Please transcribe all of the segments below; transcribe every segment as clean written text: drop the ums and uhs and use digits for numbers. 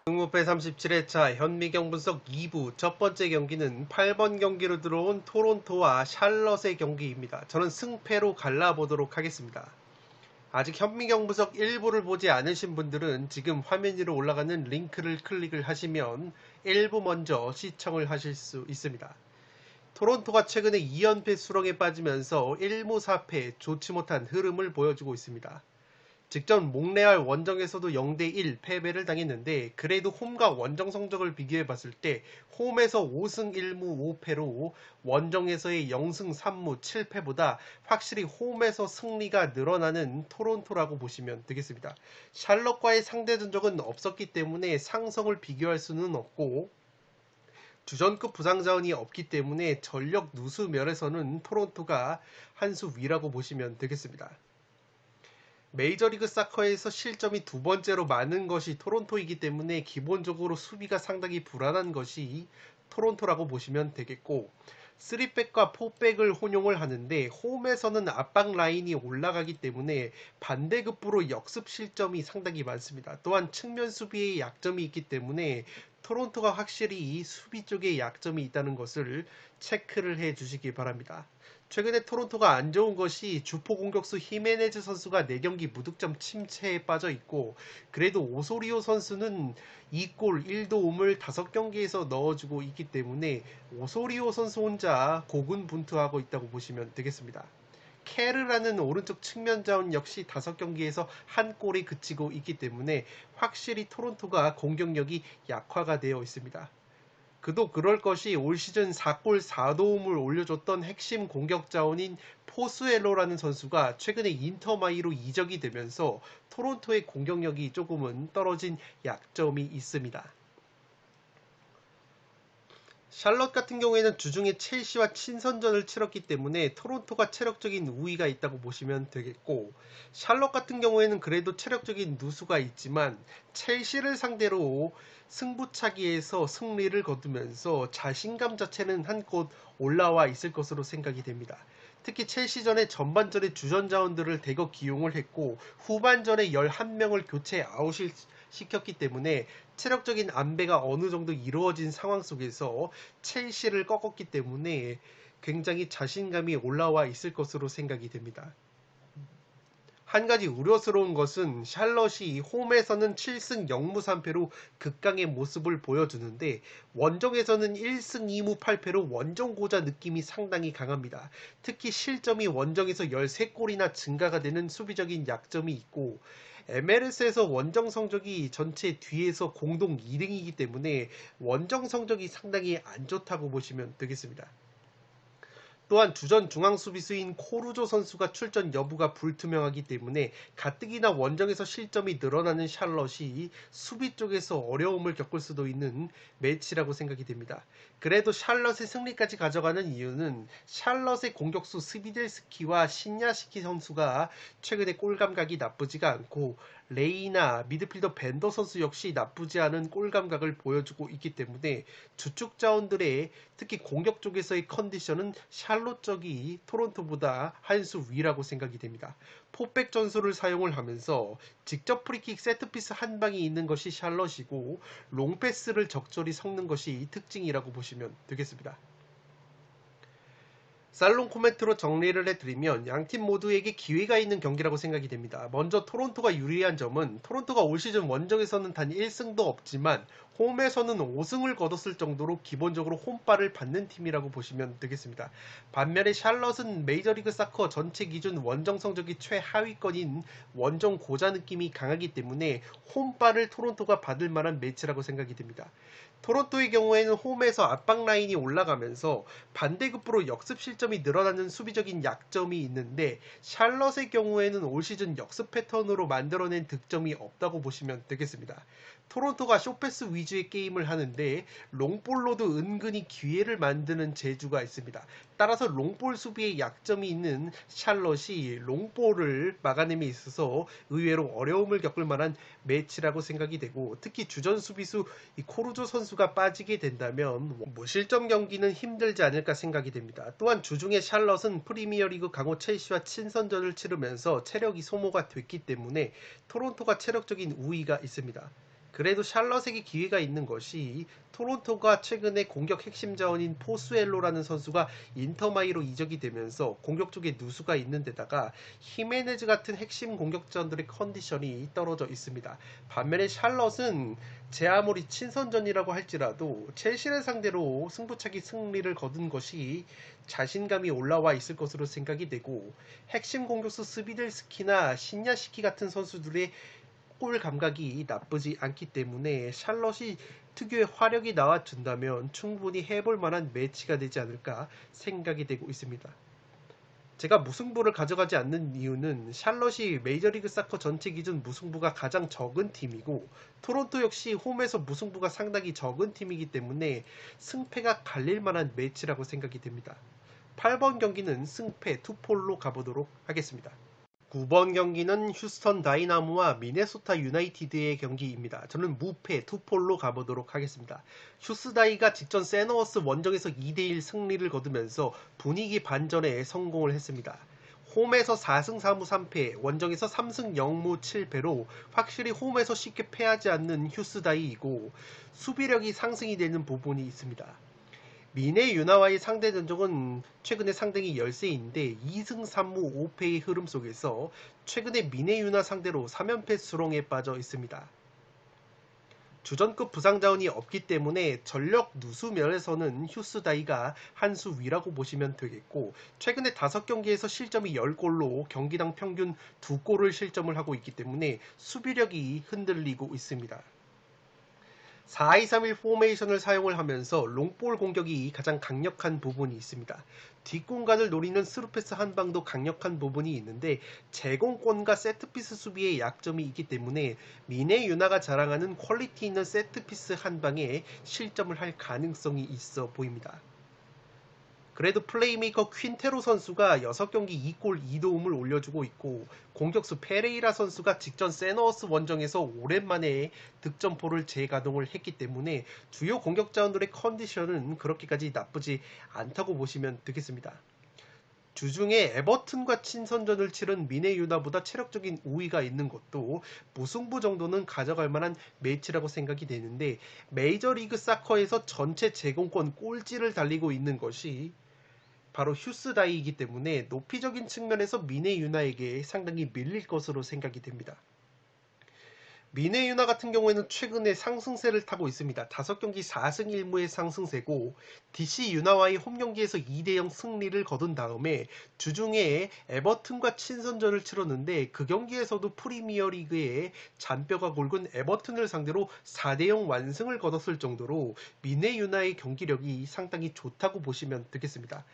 승무패 37회차 현미경 분석 2부 첫 번째 경기는 8번 경기로 들어온 토론토와 샬럿의 경기입니다. 저는 승패로 갈라보도록 하겠습니다. 아직 현미경 분석 1부를 보지 않으신 분들은 지금 화면 위로 올라가는 링크를 클릭을 하시면 1부 먼저 시청을 하실 수 있습니다. 토론토가 최근에 2연패 수렁에 빠지면서 1무 4패 좋지 못한 흐름을 보여주고 있습니다. 직전 몽레알 원정에서도 0대1 패배를 당했는데 그래도 홈과 원정 성적을 비교해 봤을 때 홈에서 5승 1무 5패로 원정에서의 0승 3무 7패보다 확실히 홈에서 승리가 늘어나는 토론토라고 보시면 되겠습니다. 샬럿과의 상대 전적은 없었기 때문에 상성을 비교할 수는 없고 주전급 부상 자원이 없기 때문에 전력 누수 면에서는 토론토가 한 수 위라고 보시면 되겠습니다. 메이저리그 사커에서 실점이 두 번째로 많은 것이 토론토이기 때문에 기본적으로 수비가 상당히 불안한 것이 토론토라고 보시면 되겠고 3백과 4백을 혼용을 하는데 홈에서는 압박 라인이 올라가기 때문에 반대급부로 역습 실점이 상당히 많습니다. 또한 측면 수비에 약점이 있기 때문에 토론토가 확실히 수비 쪽에 약점이 있다는 것을 체크를 해 주시기 바랍니다. 최근에 토론토가 안 좋은 것이 주포 공격수 히메네즈 선수가 4경기 무득점 침체에 빠져 있고 그래도 오소리오 선수는 2골 1도움을 5경기에서 넣어주고 있기 때문에 오소리오 선수 혼자 고군분투하고 있다고 보시면 되겠습니다. 케르라는 오른쪽 측면 자원 역시 5경기에서 한 골에 그치고 있기 때문에 확실히 토론토가 공격력이 약화가 되어 있습니다. 그도 그럴 것이 올 시즌 4골 4도움을 올려줬던 핵심 공격 자원인 포수엘로라는 선수가 최근에 인터마이로 이적이 되면서 토론토의 공격력이 조금은 떨어진 약점이 있습니다. 샬럿 같은 경우에는 주중에 첼시와 친선전을 치렀기 때문에 토론토가 체력적인 우위가 있다고 보시면 되겠고 샬럿 같은 경우에는 그래도 체력적인 누수가 있지만 첼시를 상대로 승부차기에서 승리를 거두면서 자신감 자체는 한껏 올라와 있을 것으로 생각이 됩니다. 특히 첼시전에 전반전에 주전 자원들을 대거 기용을 했고 후반전에 11명을 교체 아웃을 시켰기 때문에 체력적인 안배가 어느 정도 이루어진 상황 속에서 첼시를 꺾었기 때문에 굉장히 자신감이 올라와 있을 것으로 생각이 됩니다. 한 가지 우려스러운 것은 샬럿이 홈에서는 7승 0무 3패로 극강의 모습을 보여주는데 원정에서는 1승 2무 8패로 원정고자 느낌이 상당히 강합니다. 특히 실점이 원정에서 13골이나 증가가 되는 수비적인 약점이 있고 MLS에서 원정 성적이 전체 뒤에서 공동 2등이기 때문에 원정 성적이 상당히 안 좋다고 보시면 되겠습니다. 또한 주전 중앙 수비수인 코루조 선수가 출전 여부가 불투명하기 때문에 가뜩이나 원정에서 실점이 늘어나는 샬럿이 수비 쪽에서 어려움을 겪을 수도 있는 매치라고 생각이 됩니다. 그래도 샬럿의 승리까지 가져가는 이유는 샬럿의 공격수 스비델스키와 신야시키 선수가 최근에 골 감각이 나쁘지가 않고 레이나 미드필더 벤더 선수 역시 나쁘지 않은 골 감각을 보여주고 있기 때문에 주축 자원들의 특히 공격 쪽에서의 컨디션은 샬롯 쪽이 토론토보다 한 수 위라고 생각이 됩니다. 포백 전술을 사용을 하면서 직접 프리킥 세트피스 한 방이 있는 것이 샬롯이고 롱패스를 적절히 섞는 것이 특징이라고 보시면 되겠습니다. 살롱 코멘트로 정리를 해드리면 양팀 모두에게 기회가 있는 경기라고 생각이 됩니다. 먼저 토론토가 유리한 점은 토론토가 올 시즌 원정에서는 단 1승도 없지만 홈에서는 5승을 거뒀을 정도로 기본적으로 홈발을 받는 팀이라고 보시면 되겠습니다. 반면에 샬럿은 메이저리그 사커 전체 기준 원정 성적이 최하위권인 원정 고자 느낌이 강하기 때문에 홈발을 토론토가 받을 만한 매치라고 생각이 됩니다. 토론토의 경우에는 홈에서 압박 라인이 올라가면서 반대급부로 역습 실점이 늘어나는 수비적인 약점이 있는데 샬럿의 경우에는 올 시즌 역습 패턴으로 만들어낸 득점이 없다고 보시면 되겠습니다. 토론토가 쇼패스 위주의 게임을 하는데 롱볼로도 은근히 기회를 만드는 재주가 있습니다. 따라서 롱볼 수비에 약점이 있는 샬럿이 롱볼을 막아냄에 있어서 의외로 어려움을 겪을 만한 매치라고 생각이 되고, 특히 주전 수비수 코루조 선수가 빠지게 된다면 무실점 경기는 힘들지 않을까 생각이 됩니다. 또한 주중에 샬럿은 프리미어리그 강호 첼시와 친선전을 치르면서 체력이 소모가 됐기 때문에 토론토가 체력적인 우위가 있습니다. 그래도 샬럿에게 기회가 있는 것이, 토론토가 최근에 공격 핵심 자원인 포수엘로라는 선수가 인터마이로 이적이 되면서 공격 쪽에 누수가 있는 데다가 히메네즈 같은 핵심 공격자들의 컨디션이 떨어져 있습니다. 반면에 샬럿은 제 아무리 친선전이라고 할지라도 첼시를 상대로 승부차기 승리를 거둔 것이 자신감이 올라와 있을 것으로 생각이 되고, 핵심 공격수 스비델스키나 신야시키 같은 선수들의 골 감각이 나쁘지 않기 때문에 샬럿이 특유의 화력이 나와준다면 충분히 해볼 만한 매치가 되지 않을까 생각이 되고 있습니다. 제가 무승부를 가져가지 않는 이유는 샬럿이 메이저리그 사커 전체 기준 무승부가 가장 적은 팀이고, 토론토 역시 홈에서 무승부가 상당히 적은 팀이기 때문에 승패가 갈릴 만한 매치라고 생각이 됩니다. 8번 경기는 승패 투폴로 가보도록 하겠습니다. 9번 경기는 휴스턴 다이나모와 미네소타 유나이티드의 경기입니다. 저는 무패 투폴로 가보도록 하겠습니다. 휴스다이가 직전 세너워스 원정에서 2대1 승리를 거두면서 분위기 반전에 성공을 했습니다. 홈에서 4승 4무 3패, 원정에서 3승 0무 7패로 확실히 홈에서 쉽게 패하지 않는 휴스다이이고, 수비력이 상승이 되는 부분이 있습니다. 미네 유나와의 상대 전적은 최근에 상당히 열세인데 2승 3무 5패의 흐름 속에서 최근에 미네 유나 상대로 3연패 수렁에 빠져 있습니다. 주전급 부상 자원이 없기 때문에 전력 누수 면에서는 휴스다이가 한 수 위라고 보시면 되겠고, 최근에 5경기에서 실점이 10골로 경기당 평균 2골을 실점을 하고 있기 때문에 수비력이 흔들리고 있습니다. 4-2-3-1 포메이션을 사용을 하면서 롱볼 공격이 가장 강력한 부분이 있습니다. 뒷공간을 노리는 스루패스 한 방도 강력한 부분이 있는데, 제공권과 세트피스 수비에 약점이 있기 때문에 미네 유나가 자랑하는 퀄리티 있는 세트피스 한 방에 실점을 할 가능성이 있어 보입니다. 그래도 플레이메이커 퀸테로 선수가 6경기 2골 2도움을 올려주고 있고, 공격수 페레이라 선수가 직전 세너워스 원정에서 오랜만에 득점포를 재가동을 했기 때문에 주요 공격자원들의 컨디션은 그렇게까지 나쁘지 않다고 보시면 되겠습니다. 주중에 에버튼과 친선전을 치른 미네 유나보다 체력적인 우위가 있는 것도 무승부 정도는 가져갈 만한 매치라고 생각이 되는데, 메이저리그 사커에서 전체 제공권 꼴찌를 달리고 있는 것이 바로 휴스다이이기 때문에 높이적인 측면에서 미네 유나에게 상당히 밀릴 것으로 생각이 됩니다. 미네 유나 같은 경우에는 최근에 상승세를 타고 있습니다. 5경기 4승 1무의 상승세고, DC 유나와의 홈경기에서 2대0 승리를 거둔 다음에 주중에 에버튼과 친선전을 치렀는데, 그 경기에서도 프리미어리그에 잔뼈가 굵은 에버튼을 상대로 4대0 완승을 거뒀을 정도로 미네 유나의 경기력이 상당히 좋다고 보시면 되겠습니다.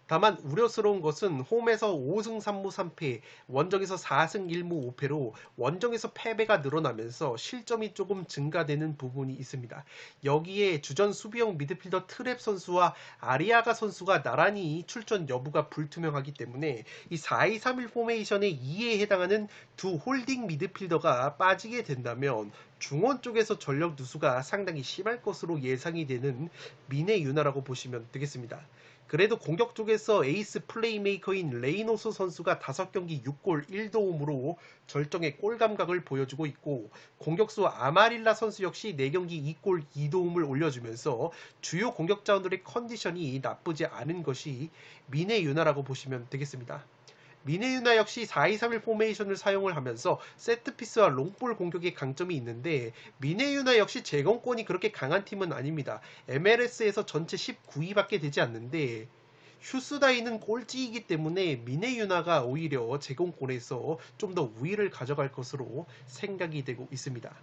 다만 우려스러운 것은 홈에서 5승 3무 3패, 원정에서 4승 1무 5패로 원정에서 패배가 늘어나면서 실점이 조금 증가되는 부분이 있습니다. 여기에 주전 수비형 미드필더 트랩 선수와 아리아가 선수가 나란히 출전 여부가 불투명하기 때문에 이 4-2-3-1 포메이션의 2에 해당하는 두 홀딩 미드필더가 빠지게 된다면 중원 쪽에서 전력 누수가 상당히 심할 것으로 예상이 되는 미네 유나라고 보시면 되겠습니다. 그래도 공격 쪽에서 에이스 플레이메이커인 레이노스 선수가 5경기 6골 1도움으로 절정의 골 감각을 보여주고 있고, 공격수 아마릴라 선수 역시 4경기 2골 2도움을 올려주면서 주요 공격자원들의 컨디션이 나쁘지 않은 것이 미네 유나라고 보시면 되겠습니다. 미네 유나 역시 4-2-3-1 포메이션을 사용을 하면서 세트피스와 롱볼 공격에 강점이 있는데, 미네 유나 역시 제공권이 그렇게 강한 팀은 아닙니다. MLS에서 전체 19위밖에 되지 않는데 휴스다이는 꼴찌이기 때문에 미네 유나가 오히려 제공권에서 좀 더 우위를 가져갈 것으로 생각이 되고 있습니다.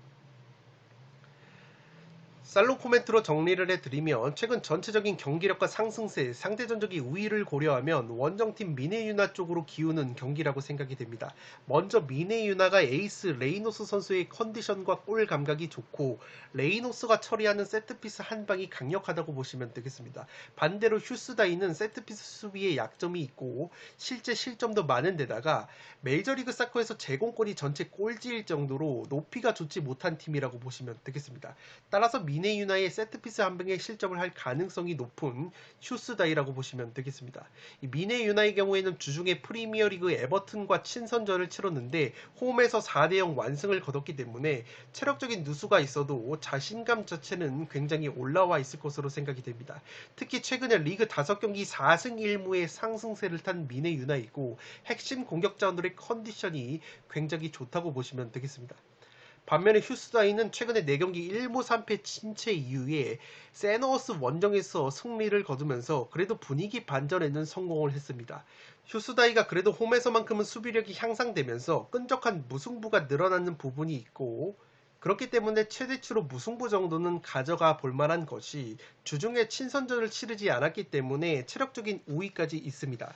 살로 코멘트로 정리를 해드리면 최근 전체적인 경기력과 상승세, 상대 전적의 우위를 고려하면 원정팀 미네유나 쪽으로 기우는 경기라고 생각이 됩니다. 먼저 미네유나가 에이스 레이노스 선수의 컨디션과 볼 감각이 좋고 레이노스가 처리하는 세트피스 한 방이 강력하다고 보시면 되겠습니다. 반대로 휴스다이는 세트피스 수비에 약점이 있고 실제 실점도 많은 데다가 메이저리그 사커에서 제공권이 전체 꼴찌일 정도로 높이가 좋지 못한 팀이라고 보시면 되겠습니다. 따라서 미네유나의 세트피스 한 방에 실점을 할 가능성이 높은 휴스다이라고 보시면 되겠습니다. 이 미네유나의 경우에는 주중에 프리미어리그 에버튼과 친선전을 치렀는데 홈에서 4대0 완승을 거뒀기 때문에 체력적인 누수가 있어도 자신감 자체는 굉장히 올라와 있을 것으로 생각이 됩니다. 특히 최근에 리그 5경기 4승 1무의 상승세를 탄 미네유나이고 핵심 공격자원들의 컨디션이 굉장히 좋다고 보시면 되겠습니다. 반면에 휴스다이는 최근에 4경기 1무 3패 침체 이후에 세너워스 원정에서 승리를 거두면서 그래도 분위기 반전에는 성공을 했습니다. 휴스다이가 그래도 홈에서만큼은 수비력이 향상되면서 끈적한 무승부가 늘어나는 부분이 있고 그렇기 때문에 최대치로 무승부 정도는 가져가 볼만한 것이 주중에 친선전을 치르지 않았기 때문에 체력적인 우위까지 있습니다.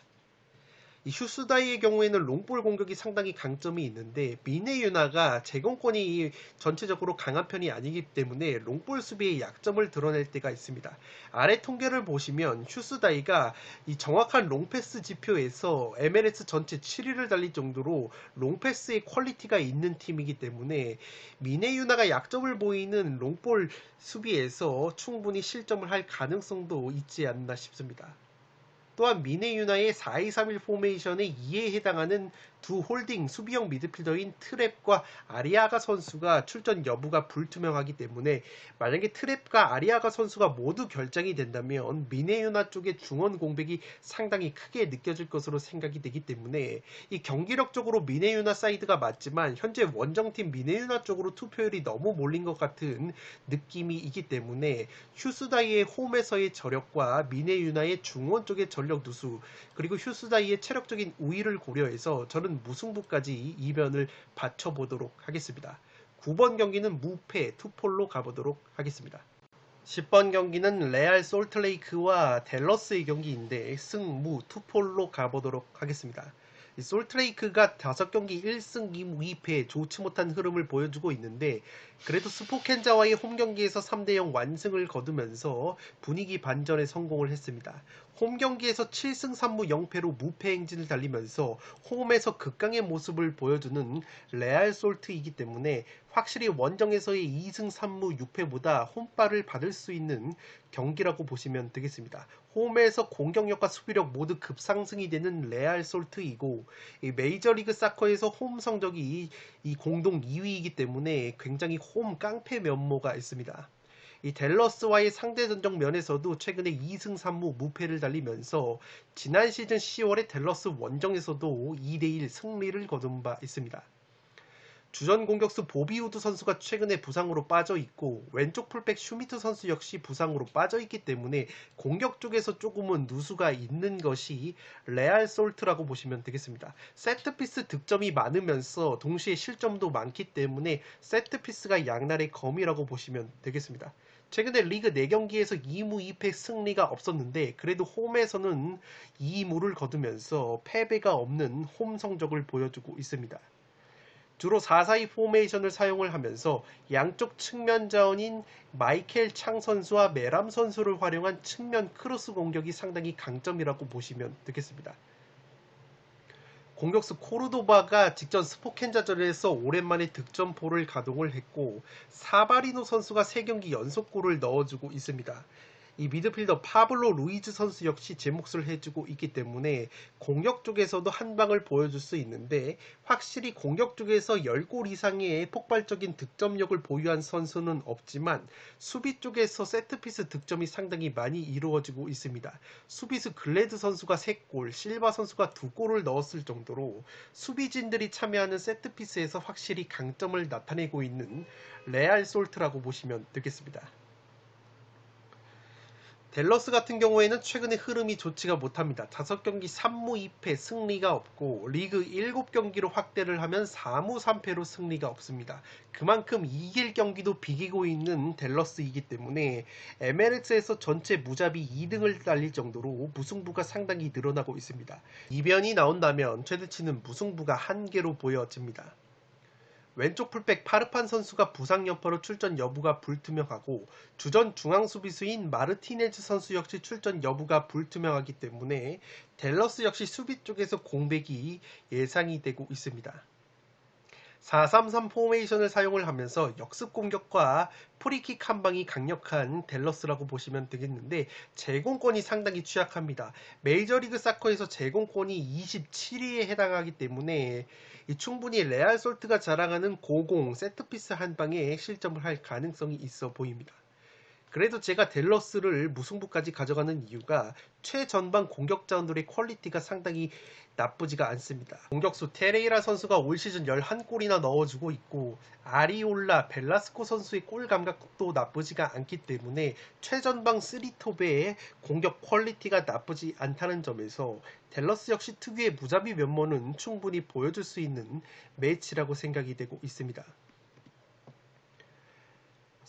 이 휴스다이의 경우에는 롱볼 공격이 상당히 강점이 있는데 미네유나가 제공권이 전체적으로 강한 편이 아니기 때문에 롱볼 수비의 약점을 드러낼 때가 있습니다. 아래 통계를 보시면 휴스다이가 이 정확한 롱패스 지표에서 MLS 전체 7위를 달릴 정도로 롱패스의 퀄리티가 있는 팀이기 때문에 미네유나가 약점을 보이는 롱볼 수비에서 충분히 실점을 할 가능성도 있지 않나 싶습니다. 또한 미네유나의 4-2-3-1 포메이션의 2에 해당하는 두 홀딩 수비형 미드필더인 트랩과 아리아가 선수가 출전 여부가 불투명하기 때문에 만약에 트랩과 아리아가 선수가 모두 결장이 된다면 미네유나 쪽의 중원 공백이 상당히 크게 느껴질 것으로 생각이 되기 때문에 이 경기력적으로 미네유나 사이드가 맞지만 현재 원정팀 미네유나 쪽으로 투표율이 너무 몰린 것 같은 느낌이 있기 때문에 휴스다이의 홈에서의 저력과 미네유나의 중원 쪽의 전력 누수 그리고 휴스다이의 체력적인 우위를 고려해서 저는 무승부까지 이변을 받쳐보도록 하겠습니다. 9번 경기는 무패 투폴로 가보도록 하겠습니다. 10번 경기는 레알 솔트레이크와 댈러스의 경기인데 승무 투폴로 가보도록 하겠습니다. 솔트레이크가 5경기 1승 2무 2패 좋지 못한 흐름을 보여주고 있는데 그래도 스포켄자와의 홈경기에서 3대0 완승을 거두면서 분위기 반전에 성공을 했습니다. 홈경기에서 7승 3무 0패로 무패 행진을 달리면서 홈에서 극강의 모습을 보여주는 레알 솔트이기 때문에 확실히 원정에서의 2승 3무 6패보다 홈발을 받을 수 있는 경기라고 보시면 되겠습니다. 홈에서 공격력과 수비력 모두 급상승이 되는 레알 솔트이고 이 메이저리그 사커에서 홈 성적이 이 공동 2위이기 때문에 굉장히 홈 깡패 면모가 있습니다. 이 댈러스와의 상대 전적 면에서도 최근에 2승 3무 무패를 달리면서 지난 시즌 10월에 댈러스 원정에서도 2대1 승리를 거둔 바 있습니다. 주전 공격수 보비 우드 선수가 최근에 부상으로 빠져 있고 왼쪽 풀백 슈미트 선수 역시 부상으로 빠져 있기 때문에 공격 쪽에서 조금은 누수가 있는 것이 레알 솔트라고 보시면 되겠습니다. 세트피스 득점이 많으면서 동시에 실점도 많기 때문에 세트피스가 양날의 검이라고 보시면 되겠습니다. 최근에 리그 4경기에서 2무 2패 승리가 없었는데 그래도 홈에서는 2무를 거두면서 패배가 없는 홈 성적을 보여주고 있습니다. 주로 4-4-2 포메이션을 사용을 하면서 양쪽 측면 자원인 마이켈 창 선수와 메람 선수를 활용한 측면 크로스 공격이 상당히 강점이라고 보시면 되겠습니다. 공격수 코르도바가 직전 스포켄자전에서 오랜만에 득점포를 가동을 했고 사바리노 선수가 3경기 연속골을 넣어주고 있습니다. 이 미드필더 파블로 루이즈 선수 역시 제 몫을 해주고 있기 때문에 공격 쪽에서도 한 방을 보여줄 수 있는데 확실히 공격 쪽에서 10골 이상의 폭발적인 득점력을 보유한 선수는 없지만 수비 쪽에서 세트피스 득점이 상당히 많이 이루어지고 있습니다. 수비수 글래드 선수가 3골, 실바 선수가 2골을 넣었을 정도로 수비진들이 참여하는 세트피스에서 확실히 강점을 나타내고 있는 레알 솔트라고 보시면 되겠습니다. 댈러스 같은 경우에는 최근에 흐름이 좋지가 못합니다. 5경기 3무 2패 승리가 없고 리그 7경기로 확대를 하면 4무 3패로 승리가 없습니다. 그만큼 이길 경기도 비기고 있는 댈러스이기 때문에 MLS에서 전체 무자비 2등을 달릴 정도로 무승부가 상당히 늘어나고 있습니다. 이변이 나온다면 최대치는 무승부가 한계로 보여집니다. 왼쪽 풀백 파르판 선수가 부상 여파로 출전 여부가 불투명하고 주전 중앙 수비수인 마르티네즈 선수 역시 출전 여부가 불투명하기 때문에 댈러스 역시 수비 쪽에서 공백이 예상이 되고 있습니다. 4-3-3 포메이션을 사용을 하면서 역습 공격과 프리킥 한 방이 강력한 댈러스라고 보시면 되겠는데 제공권이 상당히 취약합니다. 메이저리그 사커에서 제공권이 27위에 해당하기 때문에 충분히 레알 솔트가 자랑하는 고공 세트피스 한 방에 실점을 할 가능성이 있어 보입니다. 그래도 제가 댈러스를 무승부까지 가져가는 이유가 최전방 공격자들의 퀄리티가 상당히 나쁘지가 않습니다. 공격수 테레이라 선수가 올 시즌 11골이나 넣어주고 있고 아리올라, 벨라스코 선수의 골 감각도 나쁘지가 않기 때문에 최전방 3톱의 공격 퀄리티가 나쁘지 않다는 점에서 댈러스 역시 특유의 무자비 면모는 충분히 보여줄 수 있는 매치라고 생각이 되고 있습니다.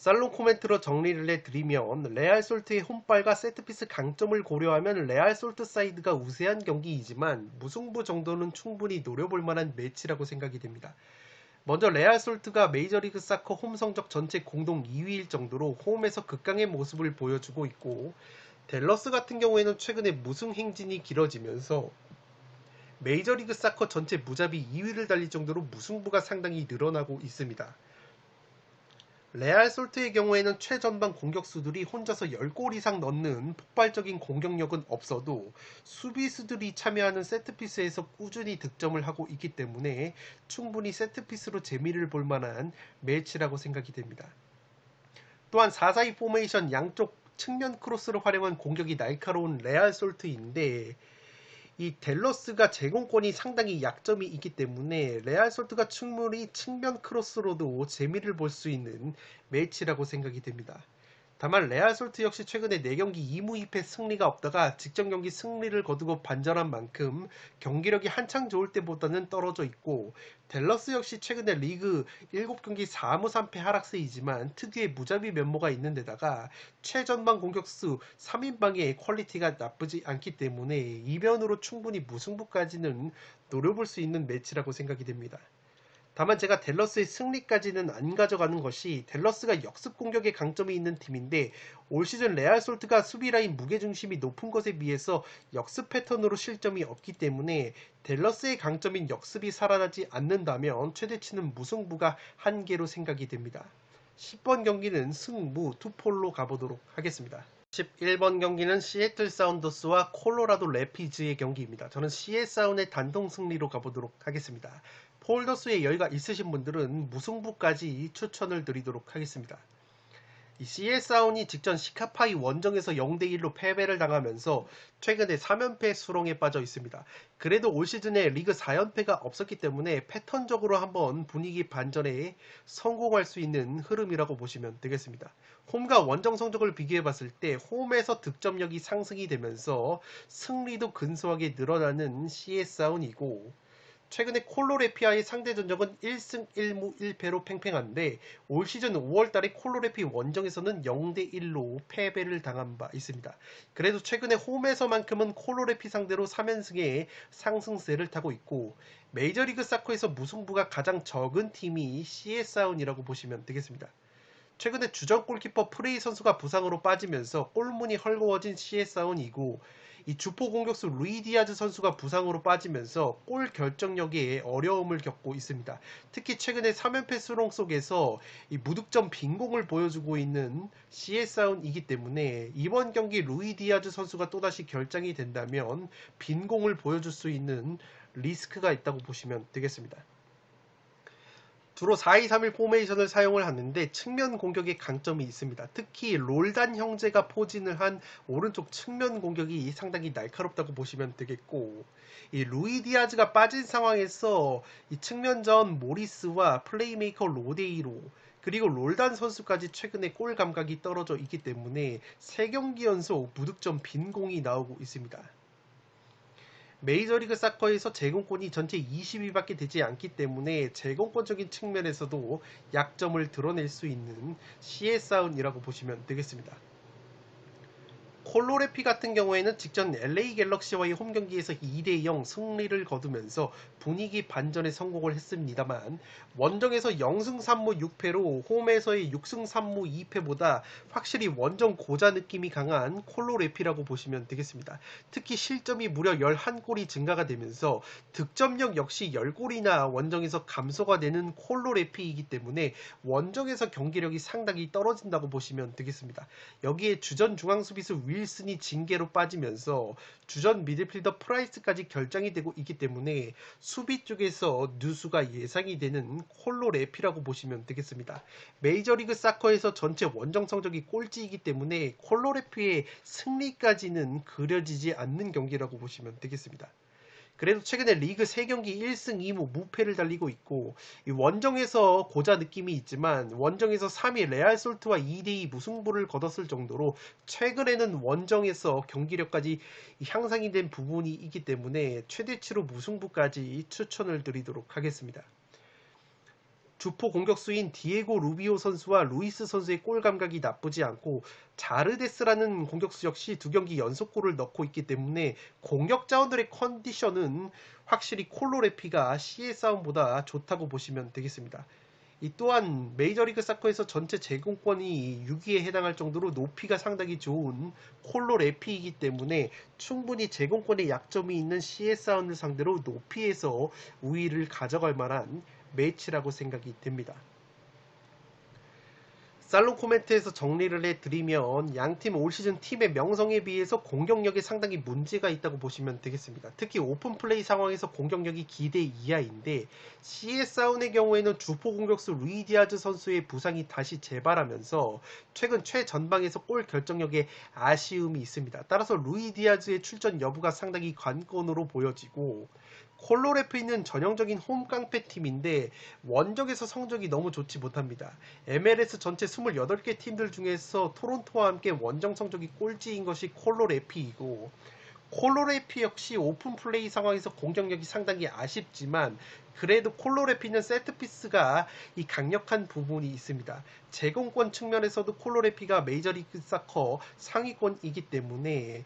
살롱 코멘트로 정리를 해드리면 레알 솔트의 홈발과 세트피스 강점을 고려하면 레알 솔트 사이드가 우세한 경기이지만 무승부 정도는 충분히 노려볼 만한 매치라고 생각이 됩니다. 먼저 레알 솔트가 메이저리그 사커 홈 성적 전체 공동 2위일 정도로 홈에서 극강의 모습을 보여주고 있고 댈러스 같은 경우에는 최근에 무승 행진이 길어지면서 메이저리그 사커 전체 무자비 2위를 달릴 정도로 무승부가 상당히 늘어나고 있습니다. 레알 솔트의 경우에는 최전방 공격수들이 혼자서 10골 이상 넣는 폭발적인 공격력은 없어도 수비수들이 참여하는 세트피스에서 꾸준히 득점을 하고 있기 때문에 충분히 세트피스로 재미를 볼 만한 매치라고 생각이 됩니다. 또한 4-4-2 포메이션 양쪽 측면 크로스를 활용한 공격이 날카로운 레알 솔트인데 이 댈러스가 제공권이 상당히 약점이 있기 때문에 레알 솔트가 충분히 측면 크로스로도 재미를 볼 수 있는 매치라고 생각이 됩니다. 다만 레알 솔트 역시 최근에 4경기 2무 2패 승리가 없다가 직전 경기 승리를 거두고 반전한 만큼 경기력이 한창 좋을 때보다는 떨어져 있고 댈러스 역시 최근에 리그 7경기 4무 3패 하락세이지만 특유의 무자비 면모가 있는 데다가 최전방 공격수 3인방의 퀄리티가 나쁘지 않기 때문에 이변으로 충분히 무승부까지는 노려볼 수 있는 매치라고 생각이 됩니다. 다만 제가 댈러스의 승리까지는 안 가져가는 것이 댈러스가 역습 공격에 강점이 있는 팀인데 올 시즌 레알 솔트가 수비라인 무게중심이 높은 것에 비해서 역습 패턴으로 실점이 없기 때문에 댈러스의 강점인 역습이 살아나지 않는다면 최대치는 무승부가 한계로 생각이 됩니다. 10번 경기는 승무 투폴로 가보도록 하겠습니다. 11번 경기는 시애틀 사운더스와 콜로라도 래피즈의 경기입니다. 저는 시애사운의 단독 승리로 가보도록 하겠습니다. 폴더스에 여유가 있으신 분들은 무승부까지 추천을 드리도록 하겠습니다. 이 시애사운이 직전 시카파이 원정에서 0대1로 패배를 당하면서 최근에 3연패 수렁에 빠져 있습니다. 그래도 올 시즌에 리그 4연패가 없었기 때문에 패턴적으로 한번 분위기 반전에 성공할 수 있는 흐름이라고 보시면 되겠습니다. 홈과 원정 성적을 비교해 봤을 때 홈에서 득점력이 상승이 되면서 승리도 근소하게 늘어나는 시애사운이고 최근에 콜로레피아의 상대 전적은 1승 1무 1패로 팽팽한데 올 시즌 5월달에 콜로레피 원정에서는 0대1로 패배를 당한 바 있습니다. 그래도 최근에 홈에서만큼은 콜로레피 상대로 3연승의 상승세를 타고 있고 메이저리그 사커에서 무승부가 가장 적은 팀이 시애사운이라고 보시면 되겠습니다. 최근에 주전 골키퍼 프레이 선수가 부상으로 빠지면서 골문이 헐거워진 시애사운이고 이 주포 공격수 루이 디아즈 선수가 부상으로 빠지면서 골 결정력에 어려움을 겪고 있습니다. 특히 최근에 3연패 수렁 속에서 이 무득점 빈공을 보여주고 있는 시애사운이기 때문에 이번 경기 루이 디아즈 선수가 또다시 결장이 된다면 빈공을 보여줄 수 있는 리스크가 있다고 보시면 되겠습니다. 주로 4-2-3-1 포메이션을 사용을 하는데 측면 공격에 강점이 있습니다. 특히 롤단 형제가 포진을 한 오른쪽 측면 공격이 상당히 날카롭다고 보시면 되겠고 이 루이 디아즈가 빠진 상황에서 이 측면전 모리스와 플레이메이커 로데이로 그리고 롤단 선수까지 최근에 골 감각이 떨어져 있기 때문에 3경기 연속 무득점 빈공이 나오고 있습니다. 메이저리그 사커에서 제공권이 전체 20위밖에 되지 않기 때문에 제공권적인 측면에서도 약점을 드러낼 수 있는 시에사운이라고 보시면 되겠습니다. 콜로레피 같은 경우에는 직전 LA 갤럭시와의 홈경기에서 2대0 승리를 거두면서 분위기 반전에 성공을 했습니다만 원정에서 0승 3무 6패로 홈에서의 6승 3무 2패보다 확실히 원정 고자 느낌이 강한 콜로레피라고 보시면 되겠습니다. 특히 실점이 무려 11골이 증가가 되면서 득점력 역시 10골이나 원정에서 감소가 되는 콜로레피이기 때문에 원정에서 경기력이 상당히 떨어진다고 보시면 되겠습니다. 여기에 주전 중앙수비수 윌슨이 징계로 빠지면서 주전 미드필더 프라이스까지 결정이 되고 있기 때문에 수비 쪽에서 누수가 예상이 되는 콜로레피라고 보시면 되겠습니다. 메이저리그 사커에서 전체 원정 성적이 꼴찌이기 때문에 콜로레피의 승리까지는 그려지지 않는 경기라고 보시면 되겠습니다. 그래도 최근에 리그 3경기 1승 2무 무패를 달리고 있고 원정에서 고자 느낌이 있지만 원정에서 3위 레알솔트와 2대2 무승부를 거뒀을 정도로 최근에는 원정에서 경기력까지 향상이 된 부분이 있기 때문에 최대치로 무승부까지 추천을 드리도록 하겠습니다. 주포 공격수인 디에고 루비오 선수와 루이스 선수의 골 감각이 나쁘지 않고 자르데스라는 공격수 역시 2경기 연속골을 넣고 있기 때문에 공격 자원들의 컨디션은 확실히 콜로레피가 CS아웃보다 좋다고 보시면 되겠습니다. 이 또한 메이저리그 사커에서 전체 제공권이 6위에 해당할 정도로 높이가 상당히 좋은 콜로레피이기 때문에 충분히 제공권에 약점이 있는 CS아웃을 상대로 높이에서 우위를 가져갈 만한 매치라고 생각이 됩니다. 살롱 코멘트에서 정리를 해드리면 양팀 올 시즌 팀의 명성에 비해서 공격력에 상당히 문제가 있다고 보시면 되겠습니다. 특히 오픈 플레이 상황에서 공격력이 기대 이하인데 CS아웃의 경우에는 주포 공격수 루이 디아즈 선수의 부상이 다시 재발하면서 최근 최전방에서 골 결정력에 아쉬움이 있습니다. 따라서 루이 디아즈의 출전 여부가 상당히 관건으로 보여지고 콜로레피는 전형적인 홈 깡패 팀인데 원정에서 성적이 너무 좋지 못합니다. MLS 전체 28개 팀들 중에서 토론토와 함께 원정 성적이 꼴찌인 것이 콜로레피이고 콜로레피 역시 오픈 플레이 상황에서 공격력이 상당히 아쉽지만 그래도 콜로레피는 세트피스가 이 강력한 부분이 있습니다. 제공권 측면에서도 콜로레피가 메이저리그 사커 상위권이기 때문에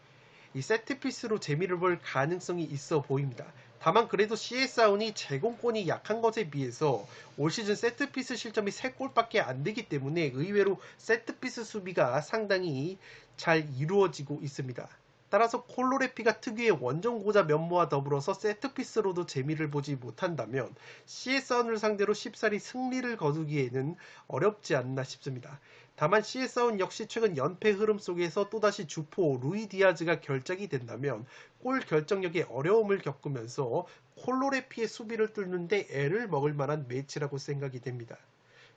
이 세트피스로 재미를 볼 가능성이 있어 보입니다. 다만 그래도 CS아웃이 제공권이 약한 것에 비해서 올 시즌 세트피스 실점이 3골밖에 안 되기 때문에 의외로 세트피스 수비가 상당히 잘 이루어지고 있습니다. 따라서 콜로레피가 특유의 원정 고자 면모와 더불어서 세트피스로도 재미를 보지 못한다면 CS아웃을 상대로 쉽사리 승리를 거두기에는 어렵지 않나 싶습니다. 다만 CS아웃 역시 최근 연패 흐름 속에서 또다시 주포 루이 디아즈가 결정이 된다면 골 결정력에 어려움을 겪으면서 콜로레피의 수비를 뚫는데 애를 먹을 만한 매치라고 생각이 됩니다.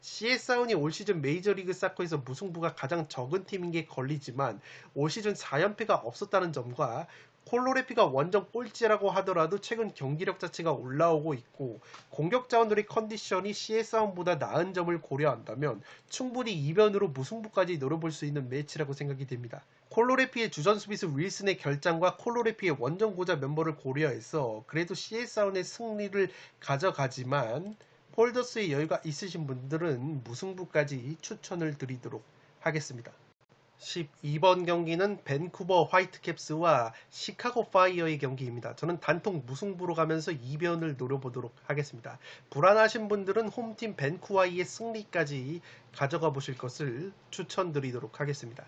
CS아웃이 올 시즌 메이저리그 사커에서 무승부가 가장 적은 팀인 게 걸리지만 올 시즌 4연패가 없었다는 점과 콜로레피가 원정 꼴찌라고 하더라도 최근 경기력 자체가 올라오고 있고 공격 자원들의 컨디션이 CS아웃보다 나은 점을 고려한다면 충분히 이변으로 무승부까지 노려볼 수 있는 매치라고 생각이 됩니다. 콜로레피의 주전 수비수 윌슨의 결장과 콜로레피의 원정 고자 면모를 고려해서 그래도 CS아웃의 승리를 가져가지만 홀더스의 여유가 있으신 분들은 무승부까지 추천을 드리도록 하겠습니다. 12번 경기는 밴쿠버 화이트캡스와 시카고 파이어의 경기입니다. 저는 단통 무승부로 가면서 이변을 노려보도록 하겠습니다. 불안하신 분들은 홈팀 밴쿠와이의 승리까지 가져가 보실 것을 추천드리도록 하겠습니다.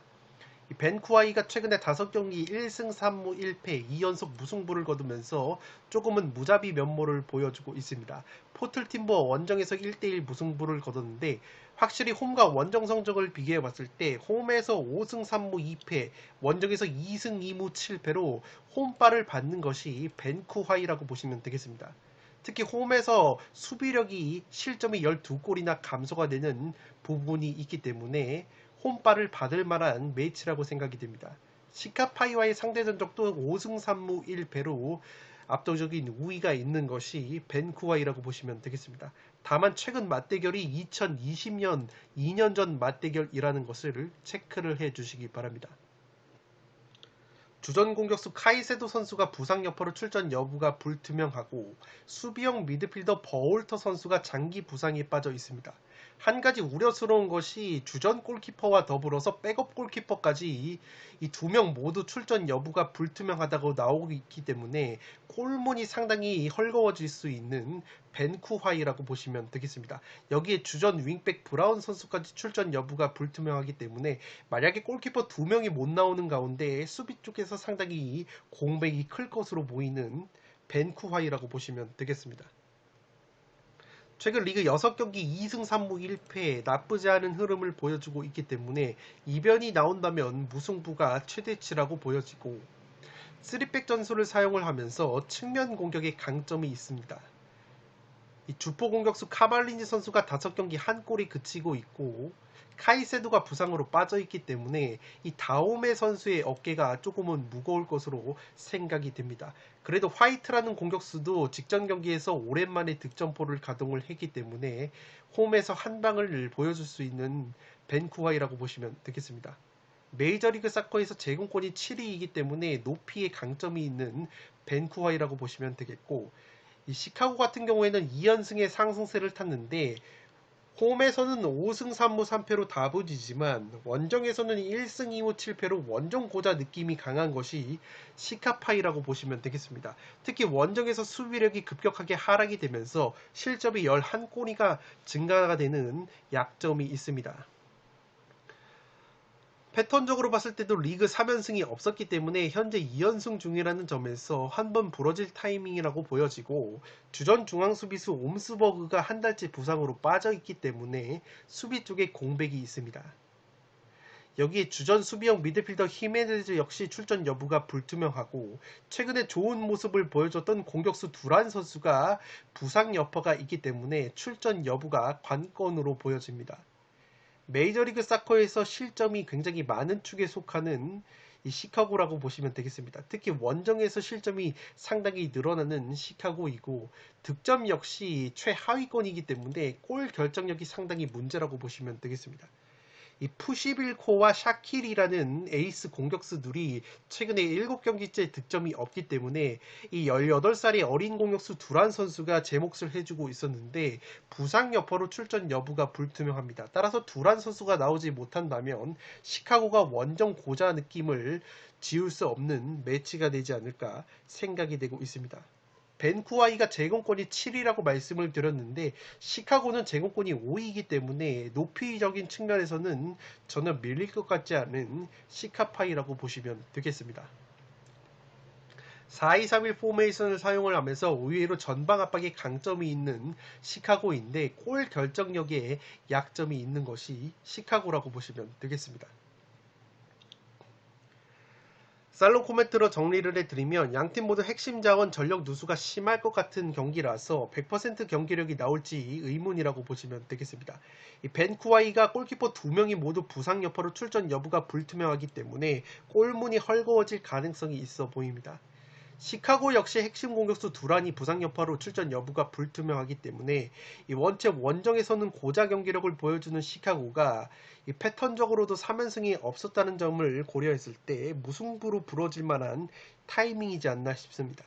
밴쿠와이가 최근에 5경기 1승 3무 1패 2연속 무승부를 거두면서 조금은 무자비 면모를 보여주고 있습니다. 포틀팀버 원정에서 1대1 무승부를 거뒀는데 확실히 홈과 원정 성적을 비교해봤을 때 홈에서 5승 3무 2패 원정에서 2승 2무 7패로 홈발을 받는 것이 밴쿠와이라고 보시면 되겠습니다. 특히 홈에서 수비력이 실점이 12골이나 감소가 되는 부분이 있기 때문에 홈발을 받을 만한 매치라고 생각이 됩니다. 시카파이와의 상대 전적도 5승 3무 1패로 압도적인 우위가 있는 것이 벤쿠와이라고 보시면 되겠습니다. 다만 최근 맞대결이 2020년 2년 전 맞대결이라는 것을 체크를 해 주시기 바랍니다. 주전 공격수 카이세도 선수가 부상 여파로 출전 여부가 불투명하고 수비형 미드필더 버홀터 선수가 장기 부상에 빠져 있습니다. 한 가지 우려스러운 것이 주전 골키퍼와 더불어서 백업 골키퍼까지 이 두 명 모두 출전 여부가 불투명하다고 나오고 있기 때문에 골문이 상당히 헐거워질 수 있는 벤쿠화이라고 보시면 되겠습니다. 여기에 주전 윙백 브라운 선수까지 출전 여부가 불투명하기 때문에 만약에 골키퍼 두 명이 못 나오는 가운데 수비 쪽에서 상당히 공백이 클 것으로 보이는 벤쿠화이라고 보시면 되겠습니다. 최근 리그 6경기 2승 3무 1패 나쁘지 않은 흐름을 보여주고 있기 때문에 이변이 나온다면 무승부가 최대치라고 보여지고 3백 전술을 사용을 하면서 측면 공격에 강점이 있습니다. 이 주포 공격수 카발리니 선수가 5경기 한 골이 그치고 있고 카이세도가 부상으로 빠져있기 때문에 이 다오메 선수의 어깨가 조금은 무거울 것으로 생각이 됩니다. 그래도 화이트라는 공격수도 직전 경기에서 오랜만에 득점포를 가동을 했기 때문에 홈에서 한 방을 보여줄 수 있는 벤쿠와이라고 보시면 되겠습니다. 메이저리그 사커에서 제공권이 7위이기 때문에 높이에 강점이 있는 벤쿠와이라고 보시면 되겠고 이 시카고 같은 경우에는 2연승의 상승세를 탔는데 홈에서는 5승 3무 3패로 다부지지만 원정에서는 1승 2무 7패로 원정 고자 느낌이 강한 것이 시카파이라고 보시면 되겠습니다. 특히 원정에서 수비력이 급격하게 하락이 되면서 실점이 11골이가 증가가 되는 약점이 있습니다. 패턴적으로 봤을 때도 리그 3연승이 없었기 때문에 현재 2연승 중이라는 점에서 한번 부러질 타이밍이라고 보여지고 주전 중앙수비수 옴스버그가 한 달째 부상으로 빠져있기 때문에 수비 쪽에 공백이 있습니다. 여기에 주전 수비형 미드필더 히메네즈 역시 출전 여부가 불투명하고 최근에 좋은 모습을 보여줬던 공격수 두란 선수가 부상 여파가 있기 때문에 출전 여부가 관건으로 보여집니다. 메이저리그 사커에서 실점이 굉장히 많은 축에 속하는 이 시카고라고 보시면 되겠습니다. 특히 원정에서 실점이 상당히 늘어나는 시카고이고 득점 역시 최하위권이기 때문에 골 결정력이 상당히 문제라고 보시면 되겠습니다. 이 푸시빌코와 샤킬이라는 에이스 공격수들이 최근에 7경기째 득점이 없기 때문에 이 18살의 어린 공격수 두란 선수가 제 몫을 해주고 있었는데 부상 여파로 출전 여부가 불투명합니다. 따라서 두란 선수가 나오지 못한다면 시카고가 원정 고자 느낌을 지울 수 없는 매치가 되지 않을까 생각이 되고 있습니다. 벤쿠와이가 제공권이 7위라고 말씀을 드렸는데 시카고는 제공권이 5위이기 때문에 높이적인 측면에서는 전혀 밀릴 것 같지 않은 시카파이라고 보시면 되겠습니다. 4-2-3-1 포메이션을 사용을 하면서 의외로 전방 압박에 강점이 있는 시카고인데 골 결정력에 약점이 있는 것이 시카고라고 보시면 되겠습니다. 살롱 코멘트로 정리를 해드리면 양팀 모두 핵심 자원 전력 누수가 심할 것 같은 경기라서 100% 경기력이 나올지 의문이라고 보시면 되겠습니다. 이 벤쿠와이가 골키퍼 2명이 모두 부상 여파로 출전 여부가 불투명하기 때문에 골문이 헐거워질 가능성이 있어 보입니다. 시카고 역시 핵심 공격수 두란이 부상 여파로 출전 여부가 불투명하기 때문에 이 원체 원정에서는 고자 경기력을 보여주는 시카고가 이 패턴적으로도 3연승이 없었다는 점을 고려했을 때 무승부로 부러질 만한 타이밍이지 않나 싶습니다.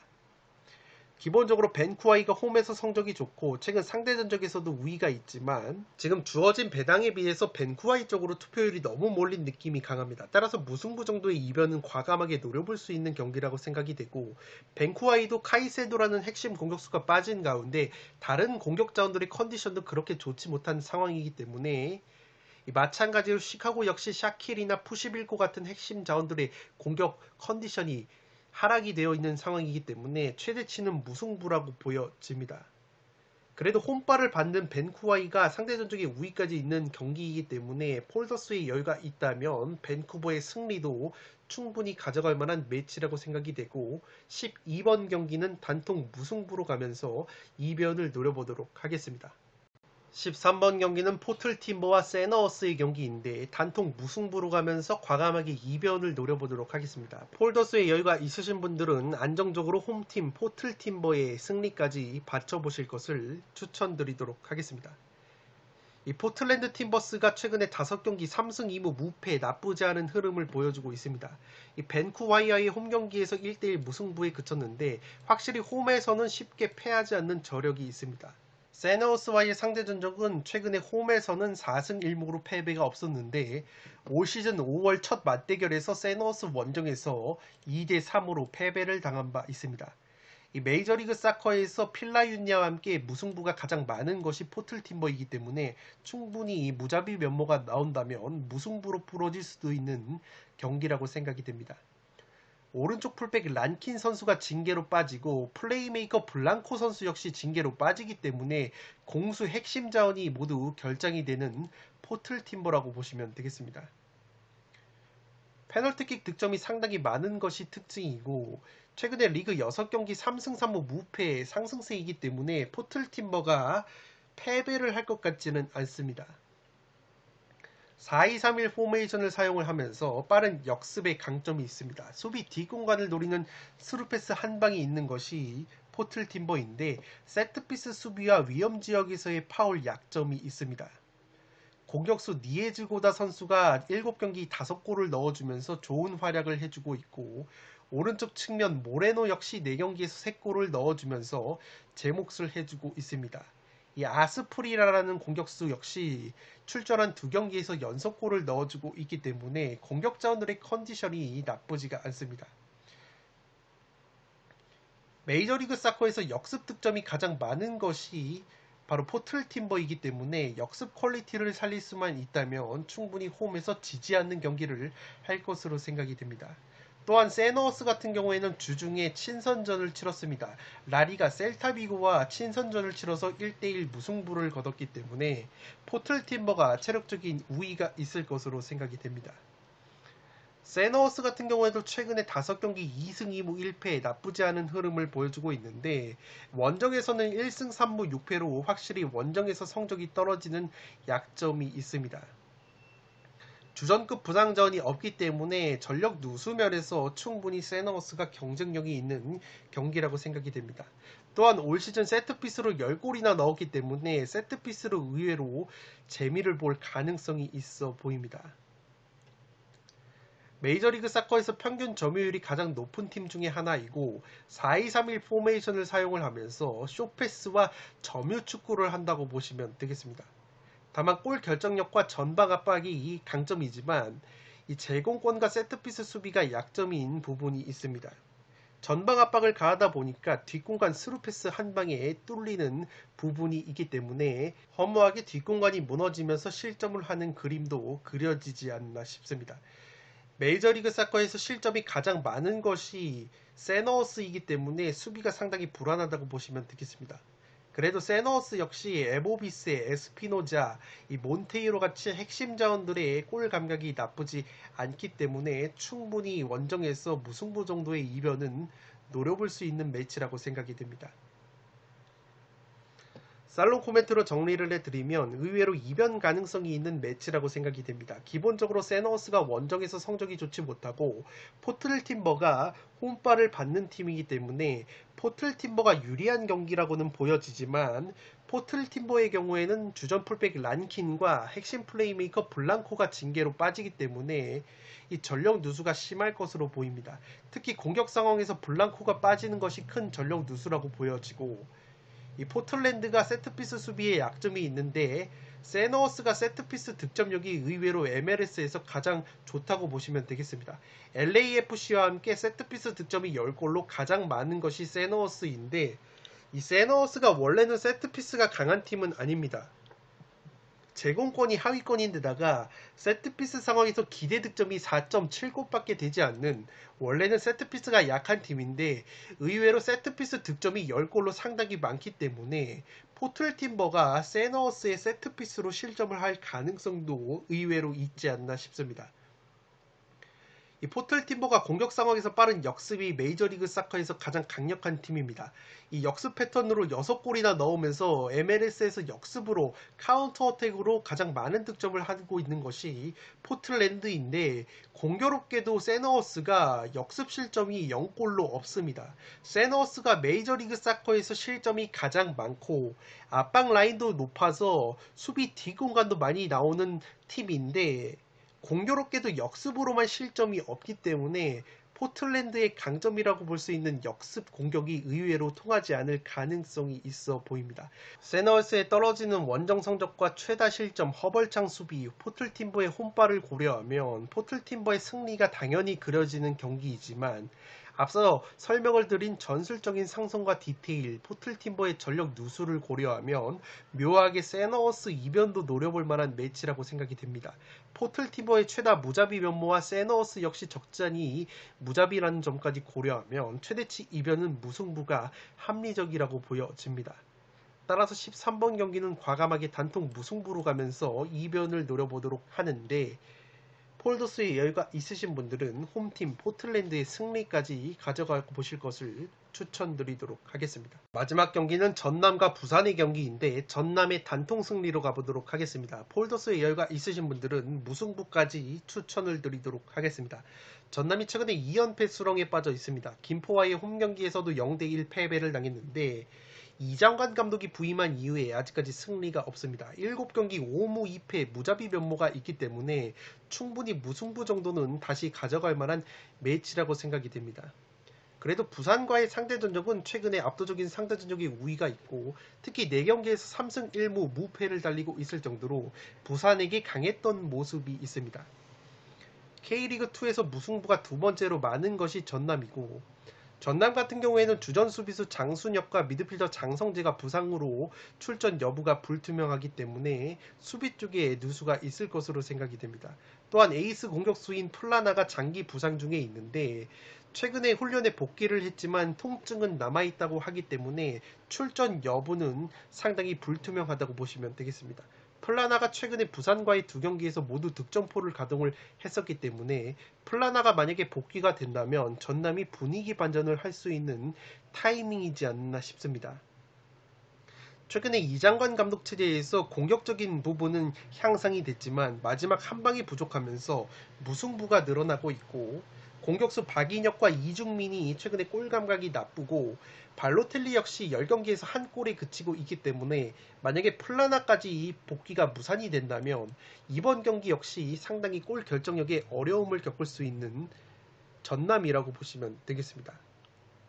기본적으로 벤쿠와이가 홈에서 성적이 좋고 최근 상대 전적에서도 우위가 있지만 지금 주어진 배당에 비해서 벤쿠와이 쪽으로 투표율이 너무 몰린 느낌이 강합니다. 따라서 무승부 정도의 이변은 과감하게 노려볼 수 있는 경기라고 생각이 되고 벤쿠와이도 카이세도라는 핵심 공격수가 빠진 가운데 다른 공격 자원들의 컨디션도 그렇게 좋지 못한 상황이기 때문에 마찬가지로 시카고 역시 샤킬이나 푸시빌코 같은 핵심 자원들의 공격 컨디션이 하락이 되어 있는 상황이기 때문에 최대치는 무승부라고 보여집니다. 그래도 홈발을 받는 벤쿠와이가 상대 전적에 우위까지 있는 경기이기 때문에 폴더스의 여유가 있다면 벤쿠버의 승리도 충분히 가져갈 만한 매치라고 생각이 되고 12번 경기는 단통 무승부로 가면서 이변을 노려보도록 하겠습니다. 13번 경기는 포틀팀버와 세너어스의 경기인데 단통 무승부로 가면서 과감하게 이변을 노려보도록 하겠습니다. 폴더스의 여유가 있으신 분들은 안정적으로 홈팀 포틀팀버의 승리까지 받쳐보실 것을 추천드리도록 하겠습니다. 이 포틀랜드 팀버스가 최근에 5경기 3승 2무 무패 나쁘지 않은 흐름을 보여주고 있습니다. 이 벤쿠 와이어의 홈경기에서 1대1 무승부에 그쳤는데 확실히 홈에서는 쉽게 패하지 않는 저력이 있습니다. 세너어스와의 상대 전적은 최근에 홈에서는 4승 1무로 패배가 없었는데 올 시즌 5월 첫 맞대결에서 세너어스 원정에서 2대3으로 패배를 당한 바 있습니다. 이 메이저리그 사커에서 필라윤야와 함께 무승부가 가장 많은 것이 포틀팀버이기 때문에 충분히 무자비 면모가 나온다면 무승부로 풀어질 수도 있는 경기라고 생각이 됩니다. 오른쪽 풀백 란킨 선수가 징계로 빠지고 플레이메이커 블랑코 선수 역시 징계로 빠지기 때문에 공수 핵심 자원이 모두 결장이 되는 포틀팀버라고 보시면 되겠습니다. 페널티킥 득점이 상당히 많은 것이 특징이고 최근에 리그 6경기 3승 3무 무패 상승세이기 때문에 포틀팀버가 패배를 할 것 같지는 않습니다. 4-2-3-1 포메이션을 사용을 하면서 빠른 역습의 강점이 있습니다. 수비 뒷공간을 노리는 스루패스 한 방이 있는 것이 포틀팀버인데 세트피스 수비와 위험지역에서의 파울 약점이 있습니다. 공격수 니에즈고다 선수가 7경기 5골을 넣어주면서 좋은 활약을 해주고 있고 오른쪽 측면 모레노 역시 4경기에서 3골을 넣어주면서 제 몫을 해주고 있습니다. 이 아스프리라라는 공격수 역시 출전한 2경기에서 연속골을 넣어주고 있기 때문에 공격 자원들의 컨디션이 나쁘지가 않습니다. 메이저리그 사커에서 역습 득점이 가장 많은 것이 바로 포틀팀버이기 때문에 역습 퀄리티를 살릴 수만 있다면 충분히 홈에서 지지 않는 경기를 할 것으로 생각이 됩니다. 또한 세너어스 같은 경우에는 주중에 친선전을 치렀습니다. 라리가 셀타비고와 친선전을 치러서 1대1 무승부를 거뒀기 때문에 포틀팀버가 체력적인 우위가 있을 것으로 생각이 됩니다. 세너어스 같은 경우에도 최근에 5경기 2승 2무 1패 나쁘지 않은 흐름을 보여주고 있는데 원정에서는 1승 3무 6패로 확실히 원정에서 성적이 떨어지는 약점이 있습니다. 주전급 부상자원이 없기 때문에 전력 누수면에서 충분히 세너어스가 경쟁력이 있는 경기라고 생각이 됩니다. 또한 올 시즌 세트피스로 10골이나 넣었기 때문에 세트피스로 의외로 재미를 볼 가능성이 있어 보입니다. 메이저리그 사커에서 평균 점유율이 가장 높은 팀 중에 하나이고 4-2-3-1 포메이션을 사용을 하면서 쇼패스와 점유 축구를 한다고 보시면 되겠습니다. 다만 골 결정력과 전방 압박이 강점이지만 이 제공권과 세트피스 수비가 약점인 부분이 있습니다. 전방 압박을 가하다 보니까 뒷공간 스루패스 한 방에 뚫리는 부분이 있기 때문에 허무하게 뒷공간이 무너지면서 실점을 하는 그림도 그려지지 않나 싶습니다. 메이저리그 사커에서 실점이 가장 많은 것이 세너어스이기 때문에 수비가 상당히 불안하다고 보시면 되겠습니다. 그래도 세너어스 역시 에보비세, 에스피노자, 이 몬테이로 같이 핵심 자원들의 골 감각이 나쁘지 않기 때문에 충분히 원정에서 무승부 정도의 이변은 노려볼 수 있는 매치라고 생각이 됩니다. 살롱 코멘트로 정리를 해드리면 의외로 이변 가능성이 있는 매치라고 생각이 됩니다. 기본적으로 세너어스가 원정에서 성적이 좋지 못하고 포틀팀버가 홈발을 받는 팀이기 때문에 포틀팀버가 유리한 경기라고는 보여지지만 포틀팀버의 경우에는 주전 풀백 란킨과 핵심 플레이메이커 블랑코가 징계로 빠지기 때문에 이 전력 누수가 심할 것으로 보입니다. 특히 공격 상황에서 블랑코가 빠지는 것이 큰 전력 누수라고 보여지고 이 포틀랜드가 세트피스 수비에 약점이 있는데 세너어스가 세트피스 득점력이 의외로 MLS에서 가장 좋다고 보시면 되겠습니다. LAFC와 함께 세트피스 득점이 10골로 가장 많은 것이 세너어스인데 이 세너어스가 원래는 세트피스가 강한 팀은 아닙니다. 제공권이 하위권인데다가 세트피스 상황에서 기대 득점이 4.7골밖에 되지 않는 원래는 세트피스가 약한 팀인데 의외로 세트피스 득점이 10골로 상당히 많기 때문에 포틀팀버가 세너어스의 세트피스로 실점을 할 가능성도 의외로 있지 않나 싶습니다. 이 포틀 팀버가 공격 상황에서 빠른 역습이 메이저리그 사커에서 가장 강력한 팀입니다. 이 역습 패턴으로 6골이나 넣으면서 MLS에서 역습으로 카운터 어택으로 가장 많은 득점을 하고 있는 것이 포틀랜드인데, 공교롭게도 세너어스가 역습 실점이 0골로 없습니다. 세너어스가 메이저리그 사커에서 실점이 가장 많고 압박 라인도 높아서 수비 뒷공간도 많이 나오는 팀인데, 공교롭게도 역습으로만 실점이 없기 때문에 포틀랜드의 강점이라고 볼 수 있는 역습 공격이 의외로 통하지 않을 가능성이 있어 보입니다. 세너스의 떨어지는 원정 성적과 최다 실점, 허벌창 수비, 포틀팀버의 홈발을 고려하면 포틀팀버의 승리가 당연히 그려지는 경기이지만, 앞서 설명을 드린 전술적인 상성과 디테일, 포틀팀버의 전력 누수를 고려하면 묘하게 세너워스 이변도 노려볼 만한 매치라고 생각이 됩니다. 포틀팀버의 최다 무자비 면모와 세너워스 역시 적잖이 무자비라는 점까지 고려하면 최대치 이변은 무승부가 합리적이라고 보여집니다. 따라서 13번 경기는 과감하게 단통 무승부로 가면서 이변을 노려보도록 하는데, 폴더스의 여유가 있으신 분들은 홈팀 포틀랜드의 승리까지 가져가 보실 것을 추천드리도록 하겠습니다. 마지막 경기는 전남과 부산의 경기인데 전남의 단통 승리로 가보도록 하겠습니다. 폴더스의 여유가 있으신 분들은 무승부까지 추천을 드리도록 하겠습니다. 전남이 최근에 2연패 수렁에 빠져 있습니다. 김포와의 홈경기에서도 0대1 패배를 당했는데, 이장관 감독이 부임한 이후에 아직까지 승리가 없습니다. 7경기 5무 2패 무자비 면모가 있기 때문에 충분히 무승부 정도는 다시 가져갈 만한 매치라고 생각이 됩니다. 그래도 부산과의 상대 전적은 최근에 압도적인 상대 전적의 우위가 있고, 특히 4경기에서 3승 1무 무패를 달리고 있을 정도로 부산에게 강했던 모습이 있습니다. K리그2에서 무승부가 두 번째로 많은 것이 전남이고, 전남 같은 경우에는 주전 수비수 장순혁과 미드필더 장성재가 부상으로 출전 여부가 불투명하기 때문에 수비 쪽에 누수가 있을 것으로 생각이 됩니다. 또한 에이스 공격수인 플라나가 장기 부상 중에 있는데, 최근에 훈련에 복귀를 했지만 통증은 남아있다고 하기 때문에 출전 여부는 상당히 불투명하다고 보시면 되겠습니다. 플라나가 최근에 부산과의 2경기에서 모두 득점포를 가동을 했었기 때문에 플라나가 만약에 복귀가 된다면 전남이 분위기 반전을 할 수 있는 타이밍이지 않나 싶습니다. 최근에 이장관 감독 체제에서 공격적인 부분은 향상이 됐지만 마지막 한 방이 부족하면서 무승부가 늘어나고 있고, 공격수 박인혁과 이중민이 최근에 골 감각이 나쁘고, 발로텔리 역시 10경기에서 한 골에 그치고 있기 때문에 만약에 플라나까지 복귀가 무산이 된다면 이번 경기 역시 상당히 골 결정력에 어려움을 겪을 수 있는 전남이라고 보시면 되겠습니다.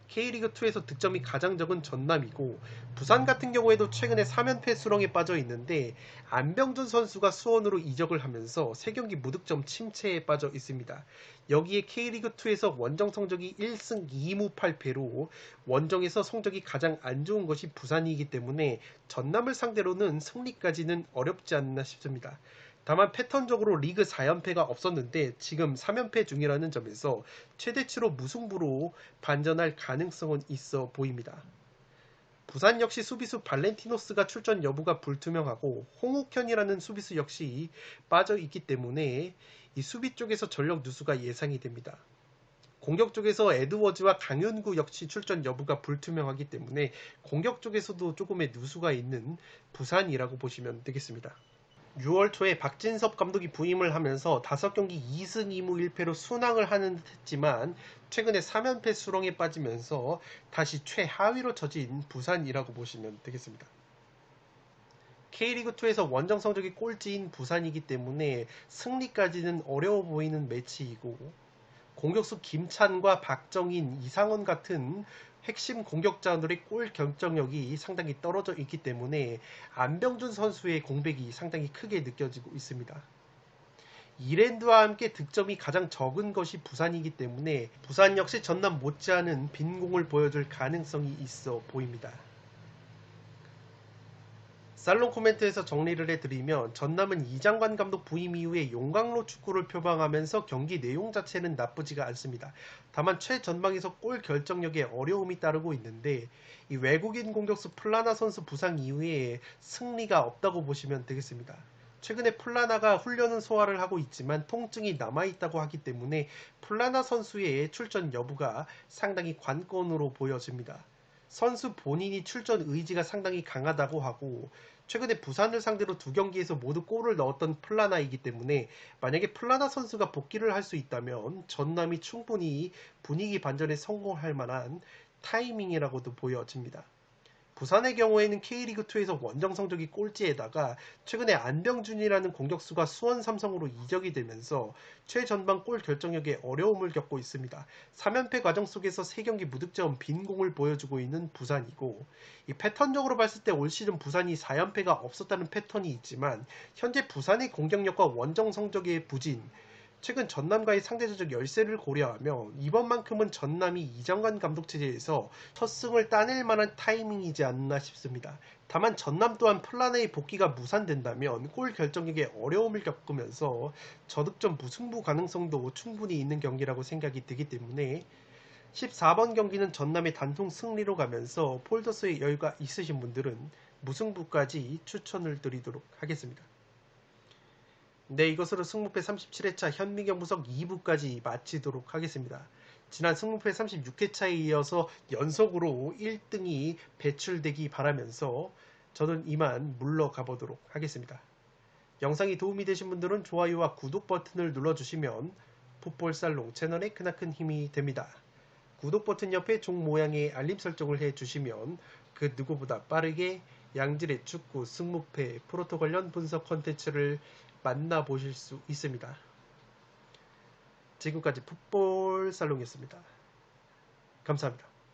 K리그2에서 득점이 가장 적은 전남이고, 부산 같은 경우에도 최근에 3연패 수렁에 빠져 있는데 안병준 선수가 수원으로 이적을 하면서 3경기 무득점 침체에 빠져 있습니다. 여기에 K리그2에서 원정 성적이 1승 2무 8패로 원정에서 성적이 가장 안 좋은 것이 부산이기 때문에 전남을 상대로는 승리까지는 어렵지 않나 싶습니다. 다만 패턴적으로 리그 4연패가 없었는데 지금 3연패 중이라는 점에서 최대치로 무승부로 반전할 가능성은 있어 보입니다. 부산 역시 수비수 발렌티노스가 출전 여부가 불투명하고 홍욱현이라는 수비수 역시 빠져 있기 때문에 이 수비 쪽에서 전력 누수가 예상이 됩니다. 공격 쪽에서 에드워즈와 강윤구 역시 출전 여부가 불투명하기 때문에 공격 쪽에서도 조금의 누수가 있는 부산이라고 보시면 되겠습니다. 6월 초에 박진섭 감독이 부임을 하면서 5경기 2승 2무 1패로 순항을 하는 듯 했지만 최근에 3연패 수렁에 빠지면서 다시 최하위로 처진 부산이라고 보시면 되겠습니다. K리그2에서 원정 성적이 꼴찌인 부산이기 때문에 승리까지는 어려워 보이는 매치이고, 공격수 김찬과 박정인, 이상원 같은 핵심 공격자들의 골 결정력이 상당히 떨어져 있기 때문에 안병준 선수의 공백이 상당히 크게 느껴지고 있습니다. 이랜드와 함께 득점이 가장 적은 것이 부산이기 때문에 부산 역시 전남 못지않은 빈공을 보여줄 가능성이 있어 보입니다. 살롱 코멘트에서 정리를 해드리면, 전남은 이장관 감독 부임 이후에 용광로 축구를 표방하면서 경기 내용 자체는 나쁘지가 않습니다. 다만 최전방에서 골 결정력에 어려움이 따르고 있는데, 이 외국인 공격수 플라나 선수 부상 이후에 승리가 없다고 보시면 되겠습니다. 최근에 플라나가 훈련은 소화를 하고 있지만 통증이 남아있다고 하기 때문에 플라나 선수의 출전 여부가 상당히 관건으로 보여집니다. 선수 본인이 출전 의지가 상당히 강하다고 하고 최근에 부산을 상대로 두 경기에서 모두 골을 넣었던 플라나이기 때문에 만약에 플라나 선수가 복귀를 할 수 있다면 전남이 충분히 분위기 반전에 성공할 만한 타이밍이라고도 보여집니다. 부산의 경우에는 K리그2에서 원정 성적이 꼴찌에다가 최근에 안병준이라는 공격수가 수원 삼성으로 이적이 되면서 최전방 골 결정력에 어려움을 겪고 있습니다. 3연패 과정 속에서 3경기 무득점 빈공을 보여주고 있는 부산이고, 이 패턴적으로 봤을 때 올 시즌 부산이 4연패가 없었다는 패턴이 있지만 현재 부산의 공격력과 원정 성적의 부진, 최근 전남과의 상대전적 열세를 고려하며 이번만큼은 전남이 이정관 감독 체제에서 첫 승을 따낼 만한 타이밍이지 않나 싶습니다. 다만 전남 또한 플라네의 복귀가 무산된다면 골 결정력에 어려움을 겪으면서 저득점 무승부 가능성도 충분히 있는 경기라고 생각이 되기 때문에 14번 경기는 전남의 단통 승리로 가면서 폴더스의 여유가 있으신 분들은 무승부까지 추천을 드리도록 하겠습니다. 네, 이것으로 승무패 37회차 현미경 분석 2부까지 마치도록 하겠습니다. 지난 승무패 36회차에 이어서 연속으로 1등이 배출되기 바라면서 저는 이만 물러가 보도록 하겠습니다. 영상이 도움이 되신 분들은 좋아요와 구독 버튼을 눌러주시면 풋볼살롱 채널에 크나큰 힘이 됩니다. 구독 버튼 옆에 종 모양의 알림 설정을 해주시면 그 누구보다 빠르게 양질의 축구 승무패 프로토 관련 분석 컨텐츠를 만나보실 수 있습니다. 지금까지 풋볼 살롱이었습니다. 감사합니다.